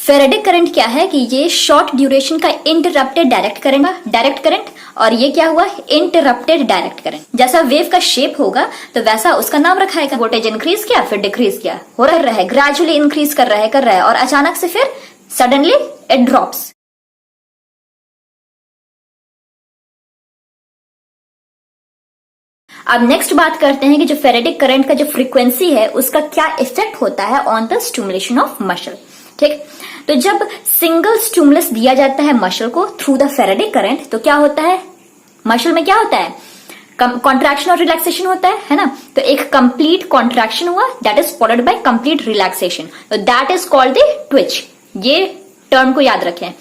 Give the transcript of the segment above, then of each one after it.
Faradic current क्या है कि ये शॉर्ट ड्यूरेशन का इंटरप्टेड डायरेक्ट करंट, और ये क्या हुआ, इंटरप्टेड डायरेक्ट करंट। जैसा वेव का शेप होगा तो वैसा उसका नाम रखा है। वोल्टेज इंक्रीज किया फिर डिक्रीज किया, हो रहा है, ग्रेजुअली इंक्रीज कर रहा है और अचानक से फिर सडनली इट ड्रॉप्स। अब नेक्स्ट बात करते हैं कि जो फेरेडिक करंट का जो फ्रीक्वेंसी है उसका क्या इफेक्ट होता है on the stimulation of muscle. ठीक, तो जब सिंगल स्टिमुलस दिया जाता है मसल को थ्रू द फेरेडिक करंट तो क्या होता है, मसल में क्या होता है, कॉन्ट्रैक्शन और रिलैक्सेशन होता है ना। तो एक कंप्लीट कॉन्ट्रैक्शन हुआ that is followed by complete relaxation, तो that is called the twitch. ये टर्म को याद रखें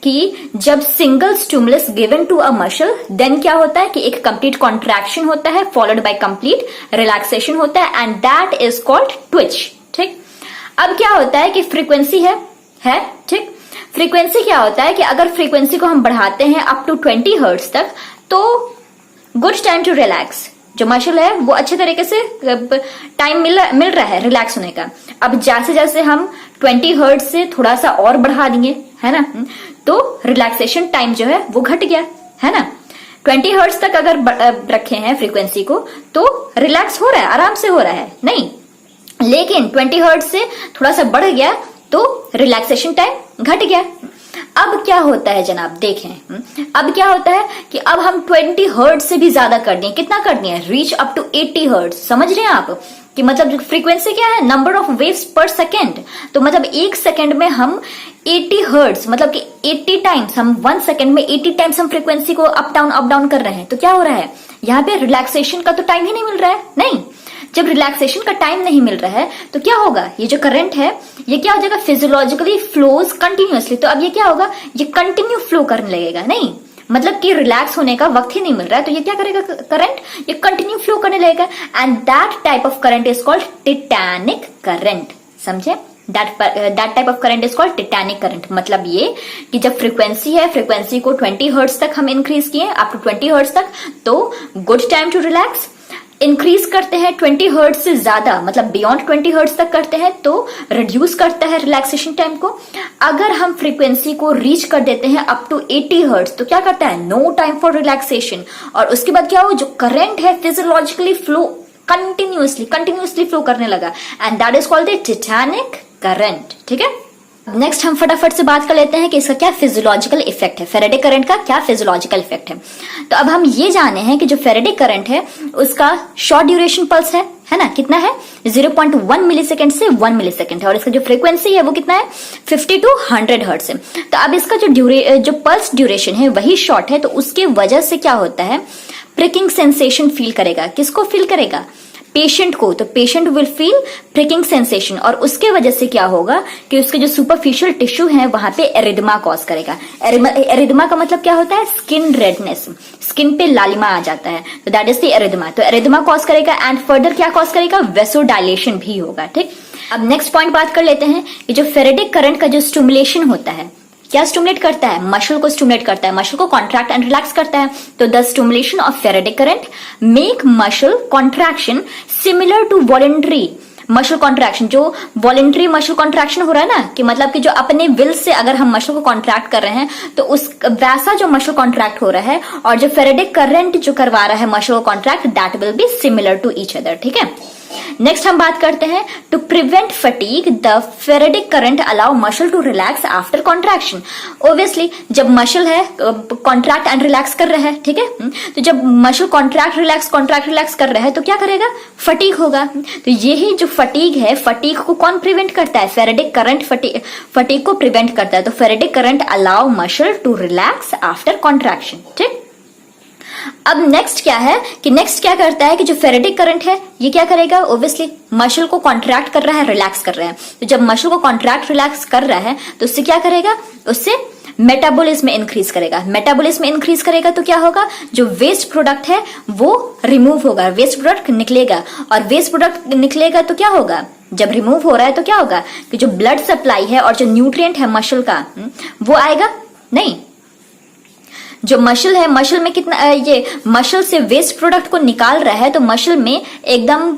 कि जब single stimulus given to a muscle then क्या होता है कि एक कंप्लीट कॉन्ट्रैक्शन होता है फॉलोड बाय कंप्लीट रिलैक्सेशन होता है and that is called Twitch. ठीक, अब क्या होता है कि फ्रीक्वेंसी है ठीक, फ्रीक्वेंसी क्या होता है कि अगर फ्रीक्वेंसी को हम बढ़ाते हैं अप टू 20 हर्ट्ज तक तो गुड टाइम टू रिलैक्स, जो मसल है वो अच्छे तरीके से टाइम मिल रहा है रिलैक्स होने का। अब जैसे जैसे हम 20 हर्ट्ज से थोड़ा सा और बढ़ा देंगे है ना, तो रिलैक्सेशन टाइम जो है वो घट गया है ना। 20 हर्ट्ज तक अगर रखे हैं फ्रीक्वेंसी को तो रिलैक्स हो रहा है, आराम से हो रहा है नहीं, लेकिन 20 हर्ट्ज से थोड़ा सा बढ़ गया तो रिलैक्सेशन टाइम घट गया। अब क्या होता है जनाब, देखें अब क्या होता है कि अब हम 20 हर्ट्ज से भी ज्यादा कर दिए, कितना कर दिए, रीच अप टू 80 हर्ट्ज। समझ रहे हैं आप कि मतलब फ्रीक्वेंसी क्या है, नंबर ऑफ वेव्स पर सेकेंड। तो मतलब एक सेकेंड में हम 80 हर्ट्ज मतलब कि 80 टाइम्स, हम 1 सेकेंड में 80 टाइम्स हम फ्रीक्वेंसी को अप डाउन कर रहे हैं। तो क्या हो रहा है, यहाँ पे रिलैक्सेशन का तो टाइम ही नहीं मिल रहा है। नहीं, जब रिलैक्सेशन का टाइम नहीं मिल रहा है तो क्या होगा, ये जो करंट है ये क्या हो जाएगा, फिजियोलॉजिकली फ्लोज कंटिन्यूअसली। तो अब ये क्या होगा, ये कंटिन्यू फ्लो करने लगेगा, नहीं मतलब कि रिलैक्स होने का वक्त ही नहीं मिल रहा है तो ये क्या करेगा करंट, ये कंटिन्यू फ्लो करने लगेगा and that type of current is called tetanic current. समझे, that type of current is called tetanic current. मतलब ये कि जब फ्रीक्वेंसी है, फ्रीक्वेंसी को 20 हर्ट्ज तक हम इंक्रीज किए अप टू 20 हर्ट्ज तक तो good time to relax, increase करते हैं 20 हर्ट्ज से ज्यादा मतलब बियॉन्ड 20 हर्ट्ज तक करते हैं तो रिड्यूस करता है रिलैक्सेशन टाइम को। अगर हम फ्रीक्वेंसी को रीच कर देते हैं अप टू 80 हर्ट्ज तो क्या करता है, नो टाइम फॉर रिलैक्सेशन, और उसके बाद क्या हो, जो करंट है फिजियोलॉजिकली फ्लो कंटिन्यूअसली फ्लो करने लगा and that is called the tetanic current. ठीक है, नेक्स्ट हम फटाफट से बात कर लेते हैं कि इसका क्या फिजियोलॉजिकल इफेक्ट है, फेरेडिक करंट का क्या फिजियोलॉजिकल इफेक्ट है। तो अब हम ये जाने हैं कि जो फेरेडिक करंट है उसका शॉर्ट ड्यूरेशन पल्स है ना, कितना है 0.1 मिलीसेकंड से 1 मिलीसेकंड है, और इसका जो फ्रीक्वेंसी है वो कितना है 50 to 100 हर्ट्ज है। तो अब इसका जो पल्स ड्यूरेशन है वही शॉर्ट है, तो उसके वजह से क्या होता है, प्रिकिंग सेंसेशन फील करेगा। किसको फील करेगा, पेशेंट को। तो patient will feel pricking sensation, और उसके वजह से क्या होगा कि उसके जो सुपरफिशियल टिश्यू है वहां पे एरिदमा कॉज करेगा। एरिदमा का मतलब क्या होता है, स्किन रेडनेस, स्किन पे लालिमा आ जाता है, तो दैट इज द एरिदमा। तो एरिदमा कॉज करेगा एंड फर्दर क्या कॉज करेगा, वेसोडाइलेशन भी होगा। ठीक, अब नेक्स्ट पॉइंट बात कर लेते हैं कि जो फेरेडिक करंट का जो स्टिमुलेशन होता है क्या स्टिमुलेट करता है, मसल को स्टिमुलेट करता है, मसल को कॉन्ट्रैक्ट एंड रिलैक्स करता है। तो the stimulation of faradic current make muscle contraction similar to voluntary muscle contraction. जो वॉलेंट्री मसल कॉन्ट्रैक्शन हो रहा है ना, कि मतलब कि जो अपने विल से अगर हम मसल को कॉन्ट्रैक्ट कर रहे हैं तो उस वैसा जो मसल कॉन्ट्रैक्ट हो रहा है, और जो फेरेडिक करंट जो करवा रहा है मसल को contract, that will be similar to each other. ठीक है, नेक्स्ट हम बात करते हैं to prevent fatigue the faradic current allow muscle to relax after contraction. Obviously जब मसल है कॉन्ट्रैक्ट एंड रिलैक्स कर रहा है, ठीक है, तो जब मसल कॉन्ट्रैक्ट रिलैक्स कर रहा है तो क्या करेगा, फटीग होगा। तो यही जो फटीग है, फटीग को कौन प्रिवेंट करता है, फेरेडिक करंट फटीग को प्रिवेंट करता है। तो faradic current allow muscle to relax after contraction. ठीक, अब नेक्स्ट क्या है कि नेक्स्ट क्या करता है कि जो फेरेडिक करंट है ये क्या करेगा, ऑब्वियसली मसल को कॉन्ट्रैक्ट कर रहा है, रिलैक्स कर रहा है। तो जब मसल को कॉन्ट्रैक्ट रिलैक्स कर रहा है तो उससे क्या करेगा, उससे मेटाबॉलिज्म इंक्रीज करेगा। मेटाबॉलिज्म इंक्रीज करेगा तो क्या होगा, जो वेस्ट प्रोडक्ट है वो रिमूव होगा, वेस्ट प्रोडक्ट निकलेगा, और वेस्ट प्रोडक्ट निकलेगा तो क्या होगा, जब रिमूव हो रहा है तो क्या होगा कि जो ब्लड सप्लाई है और जो न्यूट्रिएंट है मसल का वो आएगा नहीं। जो मसल है, मसल में कितना ये मसल से वेस्ट प्रोडक्ट को निकाल रहा है, तो मसल में एकदम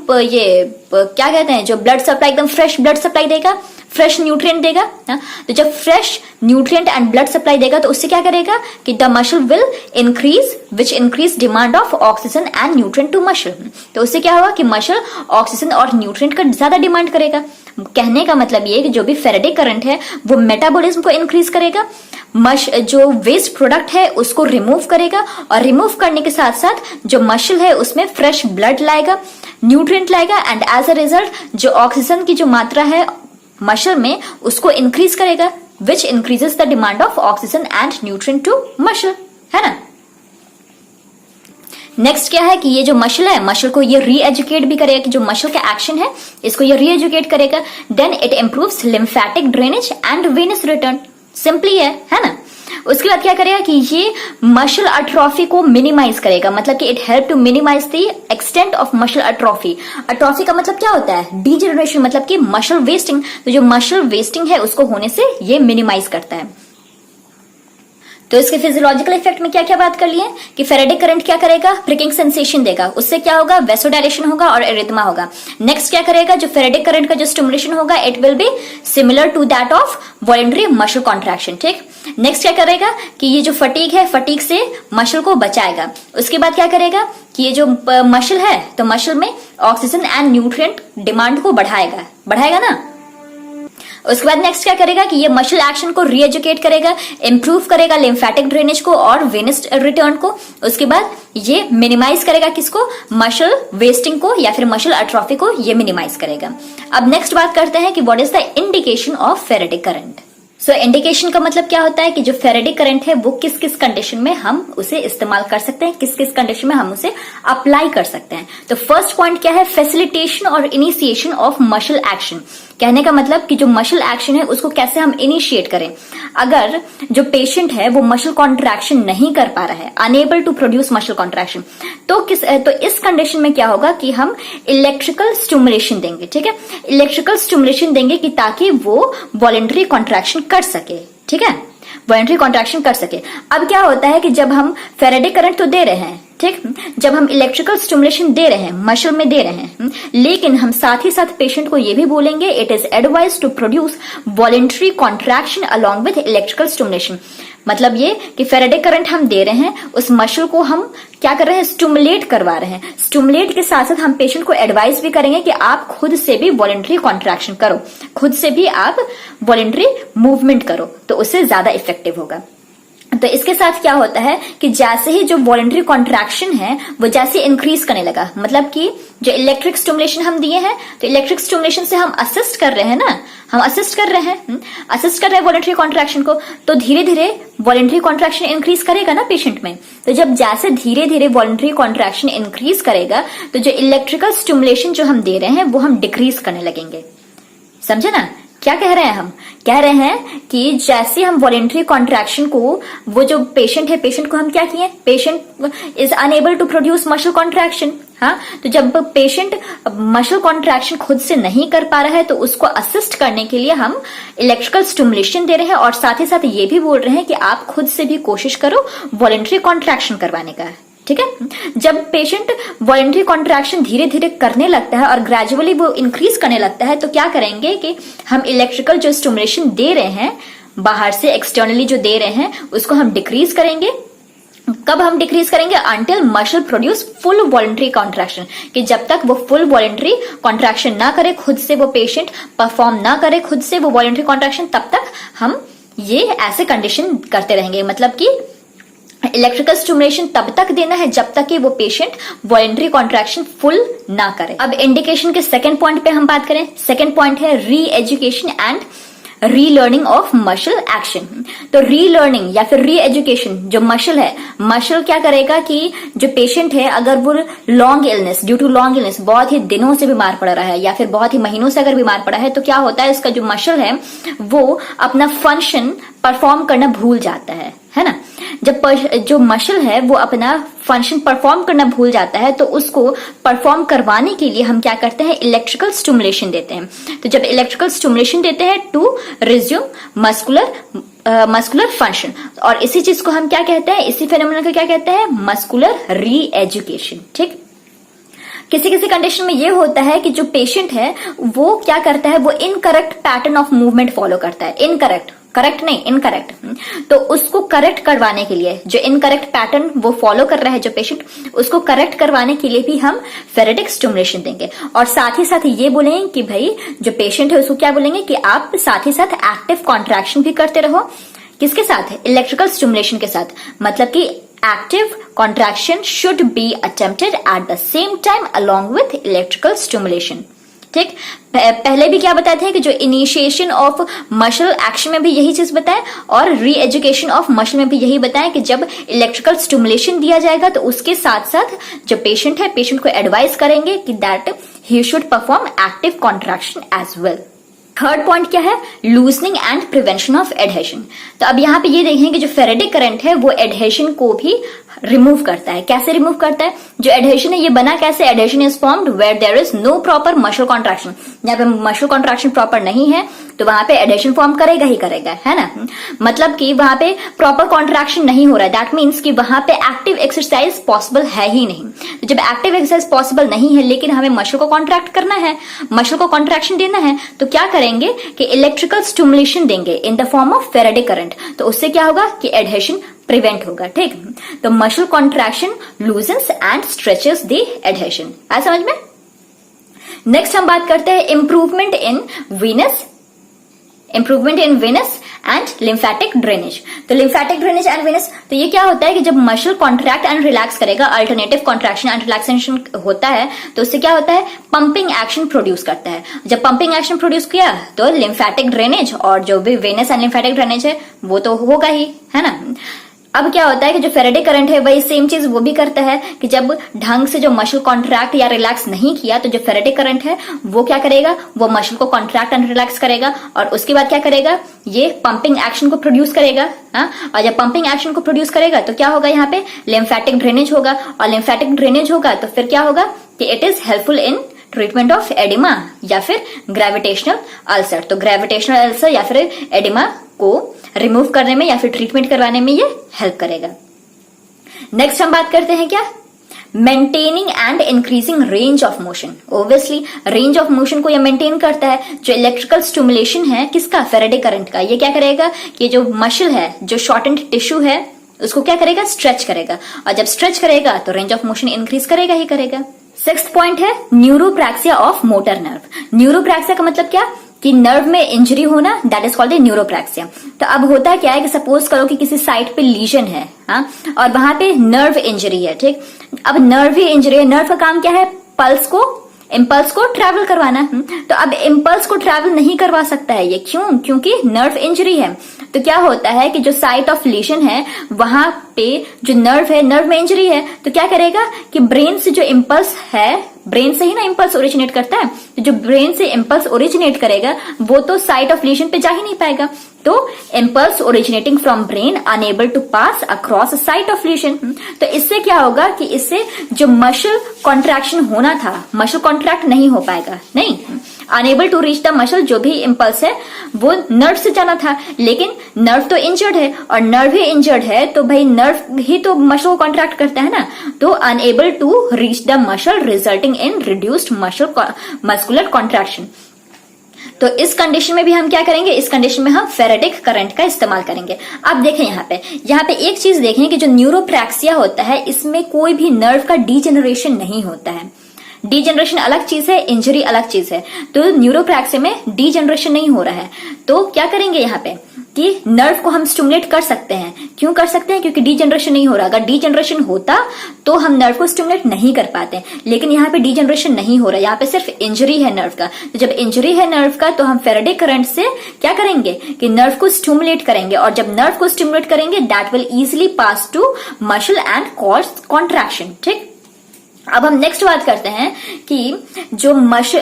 क्या कहते हैं, जो ब्लड सप्लाई एकदम फ्रेश ब्लड सप्लाई देगा, फ्रेश न्यूट्रिएंट देगा। तो जब fresh nutrient and blood supply देगा तो उससे क्या करेगा कि the muscle will increase which increase demand of oxygen and nutrient to muscle. तो उससे क्या होगा कि मसल ऑक्सीजन और न्यूट्रिएंट का ज्यादा डिमांड करेगा। कहने का मतलब ये कि जो भी फेरेटिक करंट है वो मेटाबॉलिज्म को इंक्रीज करेगा, जो वेस्ट प्रोडक्ट है उसको रिमूव करेगा, और रिमूव करने के साथ साथ जो मसल है उसमें फ्रेश ब्लड लाएगा, न्यूट्रिएंट लाएगा, एंड एज अ रिजल्ट जो ऑक्सीजन की जो मात्रा है मसल में उसको इंक्रीज करेगा, which increases the demand of oxygen and nutrient to muscle, है ना। नेक्स्ट क्या है कि ये जो मसल है, मसल को ये री एजुकेट भी करेगा, कि जो मसल का एक्शन है इसको ये री एजुकेट करेगा। Then it improves lymphatic drainage and venous return. Simply है ना। उसके बाद क्या करेगा कि ये मसल अट्रॉफी को मिनिमाइज करेगा, मतलब कि it help to minimise the extent of muscle atrophy. Atrophy का मतलब क्या होता है, डीजेनरेशन, मतलब कि मसल वेस्टिंग। तो जो मसल वेस्टिंग है उसको होने से ये मिनिमाइज करता है। तो इसके फिजियोलॉजिकल इफेक्ट में क्या क्या बात कर लिए कि फेरेटिक करंट क्या करेगा, प्रिकिंग सेंसेशन देगा, उससे क्या होगा, वेसोडायलेशन होगा और एरिथमा होगा। नेक्स्ट क्या करेगा, जो फेरेटिक करंट का जो स्टिमुलेशन होगा it will be similar to that of voluntary muscle contraction. ठीक, नेक्स्ट क्या करेगा कि ये जो फटीग है, फटीग से मसल को बचाएगा। उसके बाद क्या करेगा कि ये जो मसल है तो मसल में ऑक्सीजन एंड न्यूट्रिएंट डिमांड को बढ़ाएगा ना। उसके बाद नेक्स्ट क्या करेगा कि ये मसल एक्शन को री एजुकेट करेगा, इंप्रूव करेगा लिम्फेटिक ड्रेनेज को और वेनस रिटर्न को। उसके बाद ये मिनिमाइज करेगा किसको, मसल वेस्टिंग को या फिर मसल अट्रॉफी को ये मिनिमाइज करेगा। अब नेक्स्ट बात करते हैं कि what is the indication of ferritic current. So indication का मतलब क्या होता है कि जो फेरेटिक करंट है वो किस किस कंडीशन में हम उसे इस्तेमाल कर सकते हैं, किस किस कंडीशन में हम उसे अप्लाई कर सकते हैं। तो फर्स्ट पॉइंट क्या है, फैसिलिटेशन और इनिशिएशन ऑफ मसल एक्शन। कहने का मतलब कि जो मसल एक्शन है उसको कैसे हम इनिशिएट करें। अगर जो पेशेंट है वो मसल कॉन्ट्रैक्शन नहीं कर पा रहा है, unable to produce muscle contraction, तो इस कंडीशन में क्या होगा कि हम इलेक्ट्रिकल स्टिमुलेशन देंगे। ठीक है, इलेक्ट्रिकल स्टिमुलेशन देंगे कि ताकि वो वॉलंटरी कॉन्ट्रैक्शन कर सके। ठीक है, वॉलंटरी कॉन्ट्रैक्शन कर सके। अब क्या होता है कि जब हम फेरेटिक करंट तो दे रहे हैं, ठीक, जब हम इलेक्ट्रिकल स्टिमुलेशन दे रहे हैं, मसल में दे रहे हैं, लेकिन हम साथ ही साथ पेशेंट को ये भी बोलेंगे it is advise to produce voluntary contraction along with electrical stimulation. मतलब ये कि फेरेटिक करंट हम दे रहे हैं, उस मसल को हम क्या कर रहे हैं, स्टिमुलेट करवा रहे हैं। स्टिमुलेट के साथ साथ हम पेशेंट को एडवाइस भी करेंगे कि आप खुद से भी वॉलंटरी कॉन्ट्रैक्शन करो, खुद से भी आप वॉलंटरी मूवमेंट करो, तो उससे ज्यादा इफेक्टिव होगा। तो इसके साथ क्या होता है कि जैसे ही जो वॉलंटरी कॉन्ट्रैक्शन है वो जैसे इंक्रीज करने लगा, मतलब कि जो इलेक्ट्रिक स्टिमुलेशन हम दिए हैं तो इलेक्ट्रिक स्टिमुलेशन से हम असिस्ट कर रहे हैं ना, हम असिस्ट कर रहे हैं वॉलंटरी कॉन्ट्रैक्शन को, तो धीरे धीरे वॉलंटरी कॉन्ट्रैक्शन इंक्रीज करेगा ना पेशेंट में। तो जब जैसे धीरे धीरे वॉलंटरी कॉन्ट्रैक्शन इंक्रीज करेगा तो जो इलेक्ट्रिकल स्टिमुलेशन जो हम दे रहे हैं वो हम डिक्रीज करने लगेंगे। समझे ना क्या कह रहे हैं हम, कह रहे हैं कि जैसे हम वॉलंटरी कॉन्ट्रैक्शन को, वो जो पेशेंट है, पेशेंट को हम क्या किए, patient is unable to produce muscle contraction. हाँ, तो जब पेशेंट मसल कॉन्ट्रैक्शन खुद से नहीं कर पा रहा है तो उसको असिस्ट करने के लिए हम इलेक्ट्रिकल स्टिमुलेशन दे रहे हैं, और साथ ही साथ ये भी बोल रहे हैं कि आप खुद से भी कोशिश करो वॉलंटरी कॉन्ट्रैक्शन करवाने का। ठीक है, जब पेशेंट वॉलंटरी कॉन्ट्रैक्शन धीरे धीरे करने लगता है और ग्रेजुअली वो इंक्रीज करने लगता है तो क्या करेंगे कि हम इलेक्ट्रिकल जो स्टिमुलेशन दे रहे हैं, बाहर से एक्सटर्नली जो दे रहे हैं, उसको हम डिक्रीज करेंगे। कब हम डिक्रीज करेंगे, until muscle produce full voluntary contraction, कि जब तक वो फुल वॉलंटरी कॉन्ट्रैक्शन ना करे, खुद से वो पेशेंट परफॉर्म ना करे खुद से वो वॉलंटरी कॉन्ट्रैक्शन, तब तक हम ये ऐसे कंडीशन करते रहेंगे। मतलब कि इलेक्ट्रिकल स्टिमुलेशन तब तक देना है जब तक कि वो पेशेंट वॉलंटरी कॉन्ट्रैक्शन फुल ना करे। अब इंडिकेशन के सेकंड पॉइंट पे हम बात करें। सेकंड पॉइंट है री education and relearning of muscle action. तो रीलर्निंग या फिर री एजुकेशन, जो मसल है, मसल क्या करेगा कि जो पेशेंट है अगर वो long illness, due to long illness, बहुत ही दिनों से बीमार पड़ रहा है या फिर बहुत ही महीनों से अगर बीमार पड़ा है, तो क्या होता है, इसका जो मसल है वो अपना फंक्शन परफॉर्म करना भूल जाता है ना। जब जो मसल है वो अपना फंक्शन परफॉर्म करना भूल जाता है तो उसको परफॉर्म करवाने के लिए हम क्या करते हैं, इलेक्ट्रिकल स्टिमुलेशन देते हैं। तो जब इलेक्ट्रिकल स्टिमुलेशन देते हैं to resume muscular muscular function. और इसी चीज को हम क्या कहते हैं, इसी फेनोमेना को क्या कहते हैं, मस्कुलर री एजुकेशन। ठीक, किसी किसी कंडीशन में ये होता है कि जो पेशेंट है वो क्या करता है, वो incorrect pattern of movement follow करता है, करेक्ट नहीं, इनकरेक्ट। तो उसको करेक्ट करवाने के लिए, जो इनकरेक्ट पैटर्न वो फॉलो कर रहा है जो पेशेंट, उसको करेक्ट करवाने के लिए भी हम फेरेटिक स्टिमुलेशन देंगे। और साथ ही साथ ये बोलेंगे कि भाई जो पेशेंट है उसको क्या बोलेंगे कि आप साथ ही साथ एक्टिव कॉन्ट्रैक्शन भी करते रहो। किसके साथ, इलेक्ट्रिकल स्टिमुलेशन के साथ। मतलब कि active contraction should be attempted at the same time along with electrical stimulation. ठीक, पहले भी क्या बताते हैं कि जो इनिशिएशन ऑफ मसल एक्शन में भी यही चीज बताए और री एजुकेशन ऑफ मसल में भी यही बताए कि जब इलेक्ट्रिकल स्टिमुलेशन दिया जाएगा तो उसके साथ साथ जो पेशेंट है, पेशेंट को एडवाइस करेंगे कि that he should perform active contraction as well. Third point क्या है, loosening and prevention of adhesion. तो अब यहाँ पे ये देखेंगे कि जो फेरेटिक करंट है वो एडहेशन को भी रिमूव करता है। कैसे रिमूव करता है, जो एडहेशन है ये बना कैसे, adhesion is formed where there is no proper muscle contraction. यहाँ पे मसल कॉन्ट्रैक्शन प्रॉपर नहीं है तो वहां पे एडहेशन फॉर्म करेगा ही करेगा, है ना। मतलब कि वहां पे प्रॉपर कॉन्ट्रैक्शन नहीं हो रहा है, दैट मीन्स कि वहां पे एक्टिव एक्सरसाइज पॉसिबल है ही नहीं। तो जब एक्टिव एक्सरसाइज पॉसिबल नहीं है लेकिन हमें मसल को कॉन्ट्रैक्ट करना है, मसल को कॉन्ट्रैक्शन देना है, तो क्या करेंगे कि इलेक्ट्रिकल स्टिमुलेशन देंगे in the form of ferritic current. तो उससे क्या होगा कि एडहेशन प्रिवेंट होगा। ठीक, तो muscle contraction loosens and stretches the adhesion. आया समझ में। नेक्स्ट हम बात करते हैं improvement in venous and lymphatic drainage. तो लिम्फेटिक ड्रेनेज एंड वेनस, तो ये क्या होता है कि जब मसल कॉन्ट्रैक्ट एंड रिलैक्स करेगा, अल्टरनेटिव कॉन्ट्रैक्शन एंड रिलैक्सेशन होता है तो उससे क्या होता है, पंपिंग एक्शन प्रोड्यूस करता है। जब पंपिंग एक्शन प्रोड्यूस किया तो लिम्फेटिक ड्रेनेज और जो भी वेनस एंड लिम्फेटिक ड्रेनेज है वो तो होगा ही, है ना। अब क्या होता है कि जो फेरेटिक करंट है वही सेम चीज वो भी करता है कि जब ढंग से जो मसल कॉन्ट्रैक्ट या रिलैक्स नहीं किया तो जो फेरेटिक करंट है वो क्या करेगा, वो मसल को कॉन्ट्रैक्ट एंड रिलैक्स करेगा और उसके बाद क्या करेगा, ये पंपिंग एक्शन को प्रोड्यूस करेगा। और जब पंपिंग एक्शन को प्रोड्यूस करेगा तो क्या होगा, यहाँ पे लिम्फेटिक ड्रेनेज होगा और लिम्फेटिक ड्रेनेज होगा तो फिर क्या होगा कि it is helpful in treatment of oedema या फिर ग्रेविटेशनल अल्सर। तो ग्रेविटेशनल अल्सर या फिर एडिमा को रिमूव करने में या फिर ट्रीटमेंट करवाने में ये हेल्प करेगा। नेक्स्ट हम बात करते हैं क्या, maintaining and increasing range of motion. Obviously range of motion को ये मेंटेन करता है। जो इलेक्ट्रिकल स्टिमुलेशन है किसका, फेरेटिक करंट का, ये क्या करेगा कि जो मसल है, जो शॉर्टेंड टिश्यू है उसको क्या करेगा, स्ट्रेच करेगा और जब स्ट्रेच करेगा तो रेंज ऑफ मोशन इंक्रीज करेगा ही करेगा। सिक्स्थ पॉइंट है न्यूरोप्रैक्सिया ऑफ मोटर नर्व। न्यूरोप्रैक्सिया का मतलब क्या कि नर्व में इंजरी होना, दैट इज कॉल्ड ए न्यूरोप्रैक्सिया। तो अब होता क्या है कि सपोज करो कि किसी साइट पे लीजन है, हाँ, और वहां पे नर्व इंजरी है। ठीक, अब नर्व ही इंजरी है, नर्व का काम क्या है, इम्पल्स को ट्रैवल करवाना। तो अब इम्पल्स को ट्रैवल नहीं करवा सकता है ये, क्यों, क्योंकि नर्व इंजरी है। तो क्या होता है कि जो साइट ऑफ लीजन है वहां पे जो नर्व है, नर्व में इंजरी है तो क्या करेगा कि ब्रेन से जो इम्पल्स है, ब्रेन से ही ना इम्पल्स ओरिजिनेट करता है, तो जो ब्रेन से इम्पल्स ओरिजिनेट करेगा वो तो साइट ऑफ लीजन पे जा ही नहीं पाएगा। तो impulse originating from brain unable to pass across site of lesion. तो इससे क्या होगा कि इससे जो मसल कॉन्ट्रैक्शन होना था, मसल कॉन्ट्रैक्ट नहीं हो पाएगा, नहीं, unable to reach the muscle, जो भी इम्पल्स है वो नर्व से जाना था, लेकिन नर्व तो इंजर्ड है और नर्व ही इंजर्ड है तो भाई नर्व ही तो मसल को कॉन्ट्रैक्ट करता है ना, तो unable to reach the muscle resulting in reduced muscular contraction. तो इस कंडीशन में भी हम क्या करेंगे, इस कंडीशन में हम फेरेटिक करंट का इस्तेमाल करेंगे। अब देखें यहाँ पे एक चीज देखें कि जो न्यूरोप्रैक्सिया होता है इसमें कोई भी नर्व का डीजेनरेशन नहीं होता है। डीजेनरेशन अलग चीज है, इंजरी अलग चीज है। तो न्यूरोप्रैक्सिया में डीजेनरेशन नहीं हो रहा है तो क्या करेंगे यहाँ पे कि नर्व को हम स्टिमुलेट कर सकते हैं। क्यों कर सकते हैं, क्योंकि डीजेनरेशन नहीं हो रहा। अगर डीजेनरेशन होता तो हम नर्व को स्टिमुलेट नहीं कर पाते, लेकिन यहाँ पे डीजेनरेशन नहीं हो रहा, यहाँ पे सिर्फ इंजरी है नर्व का। तो जब इंजरी है नर्व का तो हम फेरेटिक करंट से क्या करेंगे कि नर्व को स्टिमुलेट करेंगे और जब नर्व को स्टिमुलेट करेंगे that will easily pass to muscle and cause contraction. ठीक, अब हम नेक्स्ट बात करते हैं कि जो मसल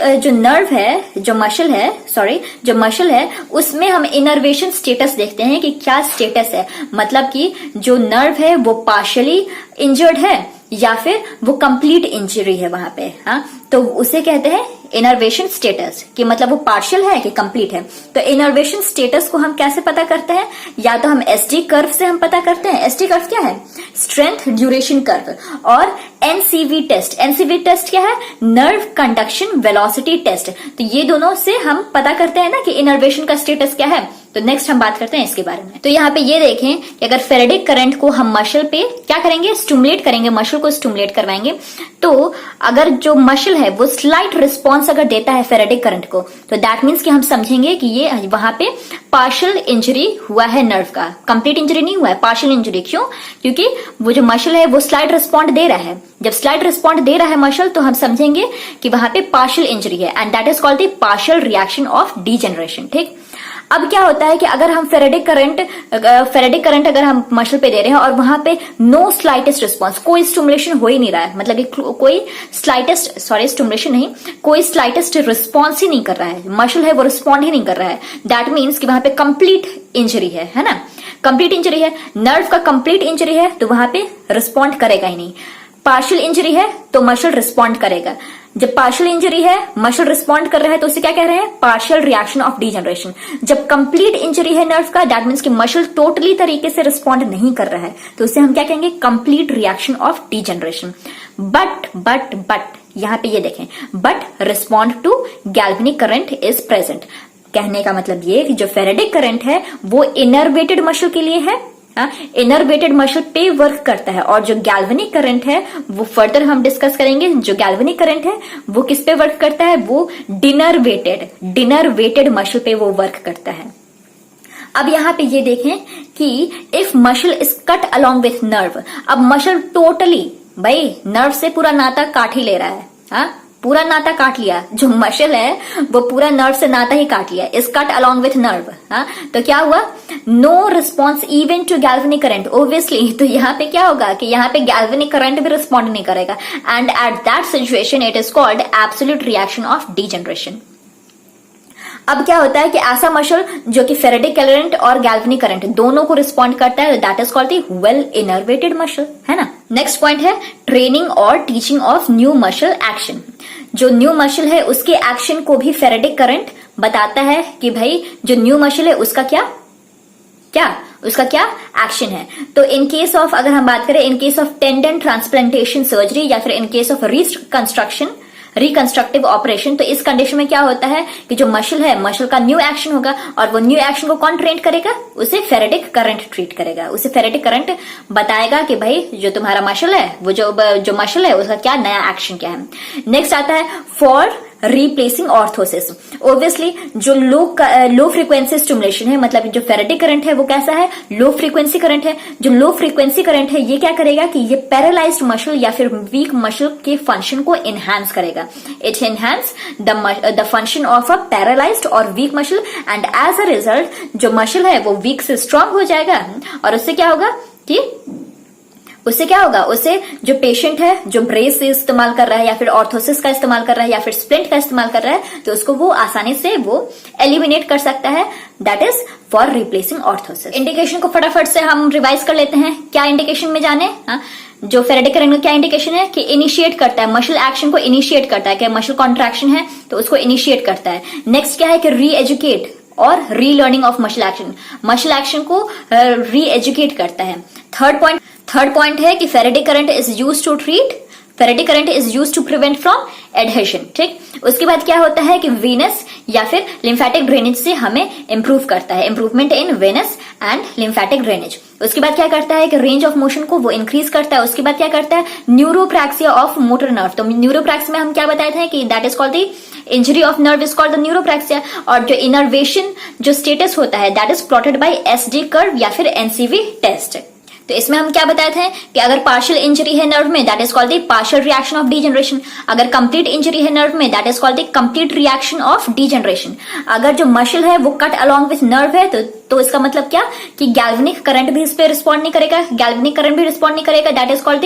है उसमें हम इनर्वेशन स्टेटस देखते हैं कि क्या स्टेटस है। मतलब कि जो नर्व है वो पार्शियली इंजर्ड है या फिर वो कंप्लीट इंजरी है वहां पे, हाँ। तो उसे कहते हैं इनर्वेशन स्टेटस, कि मतलब वो पार्शियल है कि कंप्लीट है। तो इनर्वेशन स्टेटस को हम कैसे पता करते हैं? या तो हम एसडी कर्व से हम पता करते हैं। एसडी कर्व क्या है? Strength duration curve. और एनसीवी टेस्ट, एनसीवी टेस्ट क्या है? Nerve conduction velocity test. तो ये दोनों से हम पता करते हैं ना कि इनर्वेशन का स्टेटस क्या है। तो नेक्स्ट हम बात करते हैं इसके बारे में। तो यहाँ पे ये देखें कि अगर फेरेडिक करंट को हम मसल पे क्या करेंगे? स्टिमुलेट करेंगे, मसल को स्टिमुलेट करवाएंगे। तो अगर जो मसल है वो स्लाइट रिस्पॉन्स अगर देता है फेरेडिक करंट को, तो दैट मीन्स कि हम समझेंगे कि ये वहां पे पार्शियल इंजरी हुआ है नर्व का, कंप्लीट इंजरी नहीं हुआ है, पार्शियल इंजरी। क्यों? क्योंकि वो जो मसल है वो स्लाइट रिस्पॉन्ड दे रहा है। जब स्लाइट रिस्पॉन्ड दे रहा है मसल, तो हम समझेंगे कि वहां पे पार्शियल इंजरी है, and that is called the partial reaction of degeneration. ठीक। अब क्या होता है कि अगर हम फेरेडिक करंट अगर हम मसल पे दे रहे हैं और वहां पे नो स्लाइटेस्ट रिस्पॉन्स, कोई स्टिमुलेशन हो ही नहीं रहा है, मतलब कि कोई स्टिमुलेशन नहीं, कोई स्लाइटेस्ट रिस्पॉन्स ही नहीं कर रहा है, मसल है वो रिस्पॉन्ड ही नहीं कर रहा है, दैट मीन्स कि वहां पे कंप्लीट इंजरी है ना, कंप्लीट इंजरी है। नर्व का कंप्लीट इंजरी है तो वहां पे रिस्पॉन्ड करेगा ही नहीं। पार्शियल इंजरी है तो मसल रिस्पॉन्ड करेगा। जब पार्शियल इंजरी है, मसल रिस्पॉन्ड कर रहा है, तो उसे क्या कह रहे हैं? Partial reaction of degeneration. जब कंप्लीट इंजरी है नर्व का, दैट मीन्स कि मसल टोटली तरीके से रिस्पॉन्ड नहीं कर रहा है, तो उसे हम क्या कहेंगे? Complete reaction of degeneration. But यहां पे ये देखें, but respond to galvanic current is present. कहने का मतलब ये कि जो फेरेडिक करंट है वो इनर्वेटेड मसल के लिए है, इनर्वेटेड मसल पे वर्क करता है, और जो गैल्वेनिक करंट है वो फर्दर हम डिस्कस करेंगे। जो गैल्वेनिक करंट है वो किस पे वर्क करता है? वो डिनर्वेटेड मसल पे वो वर्क करता है। अब यहां पे ये देखें कि if muscle is cut along with nerve, अब मसल टोटली भाई नर्व से पूरा नाता काट ही ले रहा है, पूरा नाता काट लिया, जो मसल है वो पूरा नर्व से नाता ही काट लिया, is cut along with nerve. तो क्या हुआ? No response even to galvanic current, obviously. तो यहाँ पे क्या होगा कि यहाँ पे गैल्वेनिक करंट भी रिस्पॉन्ड नहीं करेगा, and at that situation it is called absolute reaction of degeneration. अब क्या होता है कि ऐसा मसल जो कि फेरेडिक करंट और गैल्वेनिक करंट दोनों को रिस्पॉन्ड करता है, that is called the well innervated muscle, है ना। नेक्स्ट पॉइंट है ट्रेनिंग और teaching of new muscle action. जो न्यू मसल है उसके एक्शन को भी फेरेडिक करंट बताता है कि भाई जो न्यू मसल है उसका क्या एक्शन है। तो इन केस ऑफ, अगर हम बात करें in case of tendon transplantation surgery या फिर in case of reconstructive operation, तो इस कंडीशन में क्या होता है कि जो मसल है, मसल का न्यू एक्शन होगा, और वो न्यू एक्शन को कौन ट्रेन करेगा? उसे फेरेडिक करंट ट्रीट करेगा, उसे फेरेडिक करंट बताएगा कि भाई जो तुम्हारा मसल है, वो जो मसल है उसका क्या नया एक्शन क्या है। नेक्स्ट आता है फॉर रिप्लेसिंग ऑर्थोसिस। ओब्वियसली जो लो फ्रीक्वेंसी स्टिमुलेशन है, मतलब जो फेरेडिक करंट है वो कैसा है? लो फ्रीक्वेंसी करंट है। जो लो फ्रीक्वेंसी करंट है ये क्या करेगा कि ये पैरालाइज्ड मसल या फिर वीक मसल के फंक्शन को एनहांस करेगा। It enhance the function of a paralysed और weak muscle, and as a result जो मसल है वो वीक से स्ट्रांग हो जाएगा, और उससे क्या होगा उससे जो पेशेंट है जो ब्रेस इस्तेमाल कर रहा है या फिर ऑर्थोसिस का इस्तेमाल कर रहा है या फिर स्प्लिंट का इस्तेमाल कर रहा है, तो उसको वो आसानी से वो एलिमिनेट कर सकता है। That is for replacing orthosis. Indication को फटाफट से हम रिवाइज कर लेते हैं। क्या इंडिकेशन में जाने? जो फेरेडिक करंट का क्या इंडिकेशन है कि इनिशिएट करता है, मसल एक्शन को इनिशिएट करता है, कि मसल कॉन्ट्रैक्शन है तो उसको इनिशिएट करता है। नेक्स्ट क्या है कि री एजुकेट और रीलर्निंग ऑफ मसल एक्शन को री एजुकेट करता है। थर्ड पॉइंट है कि faradic current is used to prevent from adhesion. ठीक। उसके बाद क्या होता है कि वेनस या फिर लिम्फेटिक ड्रेनेज से हमें इंप्रूव करता है, improvement in venous and lymphatic drainage. उसके बाद क्या करता है कि रेंज ऑफ मोशन को वो इंक्रीज करता है। उसके बाद क्या करता है? Neuropraxia of motor nerve. तो न्यूरोप्रैक्सिया में हम क्या बताए थे कि that is called the injury of nerve is called the neuropraxia, और जो इनर्वेशन जो स्टेटस होता है that is plotted by SD curve या फिर एनसीवी टेस्ट। तो इसमें हम क्या बताए थे कि अगर पार्शियल इंजरी है नर्व में that is called the partial reaction of degeneration, अगर कंप्लीट इंजरी है नर्व में that is called the complete reaction of degeneration. अगर जो मसल है वो कट अलोंग विथ नर्व है तो इसका मतलब क्या कि गैल्वेनिक करंट भी इस पे रिस्पॉन्ड नहीं करेगा, that is called the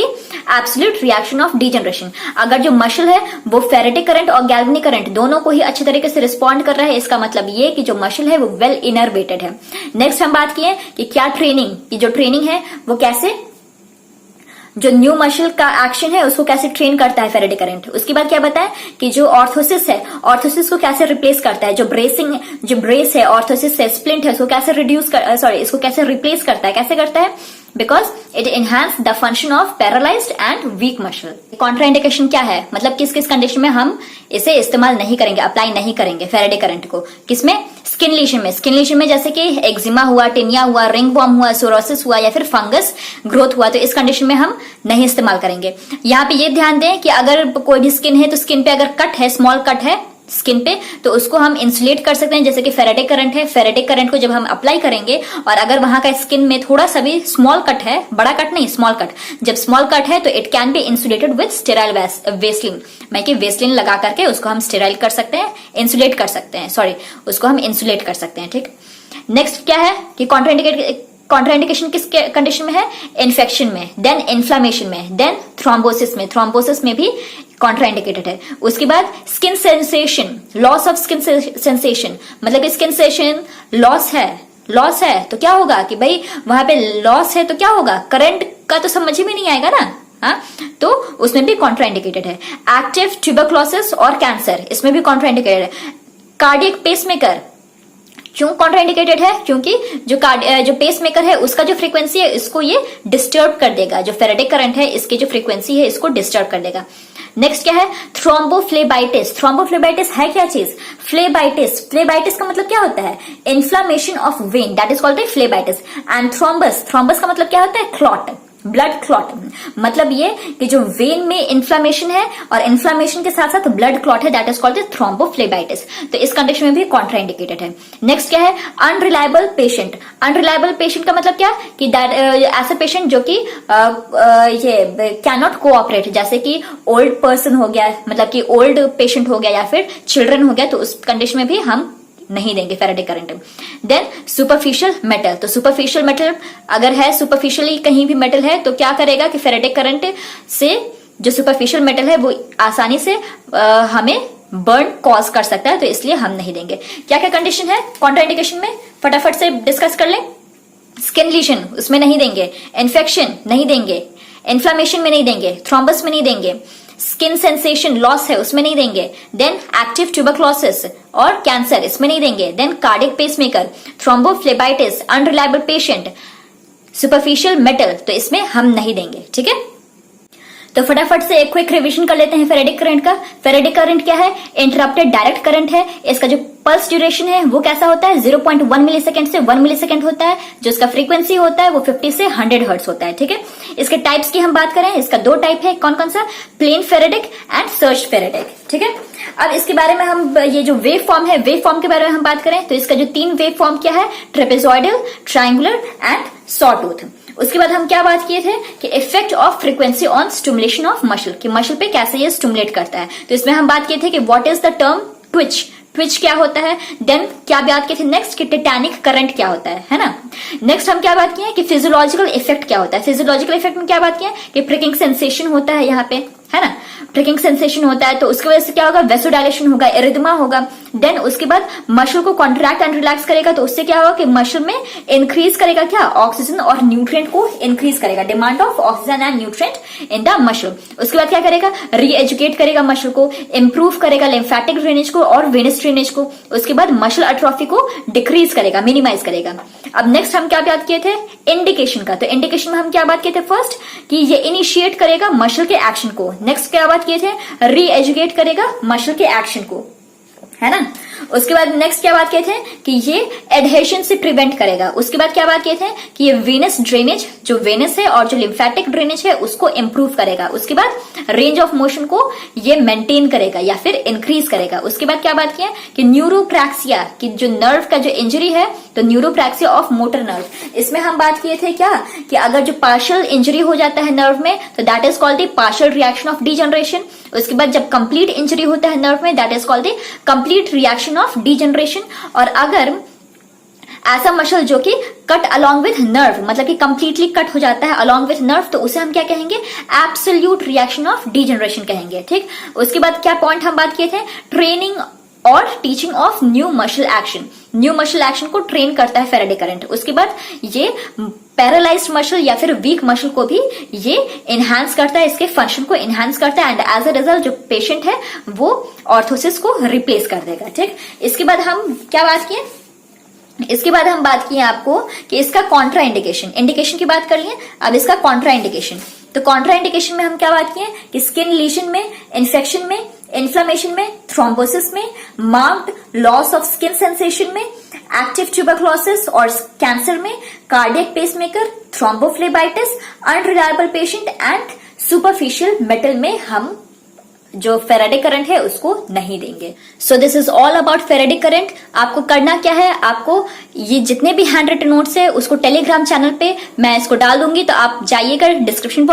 absolute reaction of degeneration. अगर जो मसल है वो फेरेटिक करंट और गैल्वेनिक करंट दोनों को ही अच्छे तरीके से रिस्पॉन्ड कर रहा है, इसका मतलब ये कि जो मसल है वो वेल इनर्वेटेड है। नेक्स्ट हम बात किए कि क्या ट्रेनिंग, की जो ट्रेनिंग है वो कैसे जो न्यू मसल का एक्शन है उसको कैसे ट्रेन करता है फेरेडिक करंट। उसके बाद क्या बताया कि जो ऑर्थोसिस है, ऑर्थोसिस को कैसे रिप्लेस करता है, जो ब्रेस है, ऑर्थोसिस है, स्प्लिंट है, उसको कैसे इसको कैसे रिप्लेस करता है, कैसे करता है, because it enhance the function of paralysed and weak muscle. Contraindication क्या है, मतलब किस किस कंडीशन में हम इसे इस्तेमाल नहीं करेंगे, अप्लाई नहीं करेंगे फेरेडिक करंट को, किसमें, स्किन लीशन में। स्किन लीशन में जैसे कि एक्जिमा हुआ, टिनिया हुआ, रिंगवॉर्म हुआ, सोरोसिस हुआ या फिर फंगस ग्रोथ हुआ, तो इस कंडीशन में हम नहीं इस्तेमाल करेंगे। यहाँ पे ये ध्यान दें कि अगर कोई भी स्किन है तो स्किन पे अगर कट है, स्मॉल कट है स्किन पे, तो उसको हम इंसुलेट कर सकते हैं, जैसे कि फेरेडिक करंट है। फेरेडिक करंट को जब हम अप्लाई करेंगे और अगर वहां का स्किन में थोड़ा सा भी स्मॉल कट है, बड़ा कट नहीं स्मॉल कट, जब स्मॉल कट है तो it can be insulated with sterile Vaseline, मैं कि वेस्लिन लगा करके उसको हम स्टेराइल कर सकते हैं, इंसुलेट कर सकते हैं, उसको हम इंसुलेट कर सकते हैं। ठीक, नेक्स्ट क्या है कि कॉन्ट्राइंडिकेशन किस कंडीशन में है, इन्फेक्शन में, देन इन्फ्लामेशन में, देन थ्रोम्बोसिस में भी कॉन्ट्राइंडिकेटेड है। उसके बाद skin sensation, loss of skin sensation, मतलब स्किन सेंसेशन लॉस है तो क्या होगा कि भाई वहां पे लॉस है तो क्या होगा, करंट का तो समझ में नहीं आएगा ना, हाँ, तो उसमें भी कॉन्ट्राइंडिकेटेड है। एक्टिव ट्यूबरक्लोसिस और कैंसर, इसमें भी कॉन्ट्राइंडिकेटेड है। कार्डियक पेसमेकर क्यों कॉन्ट्राइंडिकेटेड है, क्योंकि जो पेसमेकर है उसका जो फ्रीक्वेंसी है इसको ये डिस्टर्ब कर देगा, जो फेरेडिक करंट है इसकी जो फ्रीक्वेंसी है इसको डिस्टर्ब कर देगा। नेक्स्ट क्या है, थ्रोम्बोफ्लेबाइटिस। थ्रोम्बोफ्लेबाइटिस है क्या चीज, फ्लेबाइटिस का मतलब क्या होता है, inflammation of when, that is called phlebitis. And thrombus का मतलब क्या होता है, क्लॉट, ब्लड क्लॉट, मतलब ये कि जो वेन में इन्फ्लामेशन है और इन्फ्लामेशन के साथ साथ ब्लड क्लॉट है, दैट इज कॉल्ड थ्रोम्बोफ्लेबाइटिस, तो इस कंडीशन में भी कॉन्ट्राइंडिकेटेड है। नेक्स्ट क्या है, अनरिलायबल पेशेंट। अनरिलायबल पेशेंट का मतलब क्या कि ऐसा पेशेंट जो कि ये कैन नॉट कोऑपरेट, जैसे कि ओल्ड पर्सन हो गया, मतलब कि ओल्ड पेशेंट हो गया या फिर चिल्ड्रन हो गया, तो उस कंडीशन में भी हम नहीं देंगे faradic current. Then superficial metal, तो सुपरफिशियल मेटल अगर है, सुपरफिशियली कहीं भी मेटल है तो क्या करेगा कि फेरेडिक करंट से जो सुपरफिशियल मेटल है वो आसानी से हमें बर्न कॉज कर सकता है, तो इसलिए हम नहीं देंगे। क्या क्या कंडीशन है कॉन्ट्राइंडिकेशन में, फटाफट से डिस्कस कर लें। स्किन लीशन, उसमें नहीं देंगे। इन्फेक्शन नहीं देंगे, इन्फ्लामेशन में नहीं देंगे, थ्रोम्बस में नहीं देंगे, स्किन सेंसेशन लॉस है उसमें नहीं देंगे, देन एक्टिव ट्यूबरक्लोसिस और कैंसर इसमें नहीं देंगे, then cardiac pacemaker, thrombophlebitis, unreliable patient, superficial metal, तो इसमें हम नहीं देंगे। ठीक है, तो फटाफट से एक क्विक रिवीजन कर लेते हैं फेरेडिक करंट का। फेरेडिक करंट क्या है, इंटरप्टेड डायरेक्ट करंट है। इसका जो पल्स ड्यूरेशन है वो कैसा होता है, 0.1 मिलीसेकंड से 1 मिलीसेकंड होता है। जो इसका फ्रीक्वेंसी होता है वो 50 से 100 हर्ट्ज होता है। ठीक है, इसके टाइप्स की हम बात करें, इसका 2 टाइप है, कौन कौन सा, plain faradic and surge faradic. ठीक है, अब इसके बारे में हम ये जो वेव फॉर्म है, वेव फॉर्म के बारे में हम बात करें तो इसका जो 3 वेव फॉर्म क्या है, ट्रेपेजॉइडल, ट्रायंगुलर एंड सॉटूथ। उसके बाद हम क्या बात किए थे कि effect of frequency on stimulation of muscle, कि मसल पे कैसे ये स्टिमुलेट करता है। तो इसमें हम बात किए थे कि what is the term Twitch, Twitch क्या होता है। देन क्या बात की थी नेक्स्ट कि टेटानिक करंट क्या होता है ना। नेक्स्ट हम क्या बात किए कि फिजियोलॉजिकल इफेक्ट क्या होता है। फिजियोलॉजिकल इफेक्ट में क्या बात किया कि प्रिकिंग सेंसेशन होता है यहाँ पे, है ना, प्रिकिंग सेंसेशन होता है, तो उसकी वजह से क्या होगा, वेसोडायलेशन होगा, एरिथमा होगा। देन उसके बाद मसल को कॉन्ट्रैक्ट एंड रिलैक्स करेगा, तो उससे क्या होगा कि मसल में इंक्रीज करेगा क्या, ऑक्सीजन और न्यूट्रिएंट को इंक्रीज करेगा, demand of oxygen and nutrient in the muscle. उसके बाद क्या करेगा, री एजुकेट करेगा मसल को, इंप्रूव करेगा लिम्फेटिक ड्रेनेज को और वेनस ड्रेनेज को। उसके बाद मसल अट्रोफी को डिक्रीज करेगा, मिनिमाइज करेगा। अब नेक्स्ट हम क्या बात किए थे, इंडिकेशन का। तो इंडिकेशन में हम क्या बात किए थे, फर्स्ट कि ये इनिशिएट करेगा मसल के एक्शन को। नेक्स्ट क्या बात किए थे, री एजुकेट करेगा मसल के एक्शन को, है ना। उसके बाद नेक्स्ट क्या बात किए थे कि ये एडहेशन से प्रिवेंट करेगा। उसके बाद क्या बात किए थे कि ये वेनस ड्रेनेज, जो वेनस है और जो लिम्फेटिक ड्रेनेज है उसको इंप्रूव करेगा। उसके बाद रेंज ऑफ मोशन को ये मेंटेन करेगा या फिर इंक्रीज करेगा। उसके बाद क्या बात किया कि न्यूरोप्रैक्सिया, कि जो नर्व का जो इंजरी है, तो न्यूरोप्रैक्सिया ऑफ मोटर नर्व, इसमें हम बात किए थे क्या कि अगर जो पार्शियल इंजरी हो जाता है नर्व में तो that is called the partial reaction of degeneration. उसके बाद जब कंप्लीट इंजरी होता है नर्व में that is called the complete reaction of degeneration. और अगर ऐसा मसल जो कि कट अलोंग विथ नर्व, मतलब कि कंप्लीटली कट हो जाता है अलोंग विथ नर्व, तो उसे हम क्या कहेंगे, एब्सोल्यूट रिएक्शन ऑफ डीजनरेशन कहेंगे। ठीक, उसके बाद क्या पॉइंट हम बात किए थे, ट्रेनिंग और teaching of new muscle action, new muscle action को ट्रेन करता है फेराडे करंट। उसके बाद ये पैरालाइज्ड मसल या फिर वीक मसल को भी ये एनहांस करता है, इसके फंक्शन को एनहांस करता है, एंड एज अ रिजल्ट जो पेशेंट है वो ऑर्थोसिस को रिप्लेस कर देगा। ठीक, इसके बाद हम क्या बात किए, इसके बाद हम बात किए आपको कि इसका कॉन्ट्रा इंडिकेशन, इंडिकेशन की बात कर लिए, अब इसका कॉन्ट्रा इंडिकेशन। तो कॉन्ट्रा इंडिकेशन में हम क्या बात किए कि स्किन लीजन में, इन्फेक्शन में, इन्फ्लेमेशन में, थ्रोम्बोसिस में, marked loss of skin sensation में, एक्टिव ट्यूबरक्लोसिस और कैंसर में, cardiac pacemaker, thrombophlebitis, unreliable patient and superficial metal में हम जो फेराडे करंट है उसको नहीं देंगे। So this is all about Faraday current. आपको करना क्या है, आपको ये जितने भी हैंड रिटन नोट्स है उसको टेलीग्राम चैनल पे मैं इसको डाल दूंगी, तो आप जाइएगा डिस्क्रिप्शन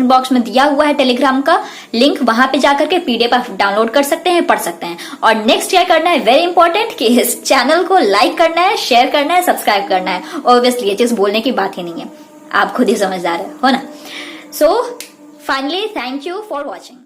बॉक्स में दिया हुआ है टेलीग्राम का लिंक, वहां पे जाकर के पीडीएफ आप डाउनलोड कर सकते हैं, पढ़ सकते हैं। और नेक्स्ट क्या करना है, वेरी इंपॉर्टेंट, कि इस चैनल को लाइक करना है, शेयर करना है, सब्सक्राइब करना है। ऑब्वियसली ये चीज बोलने की बात ही नहीं है, आप खुद ही समझदार हो ना। So finally thank you for watching.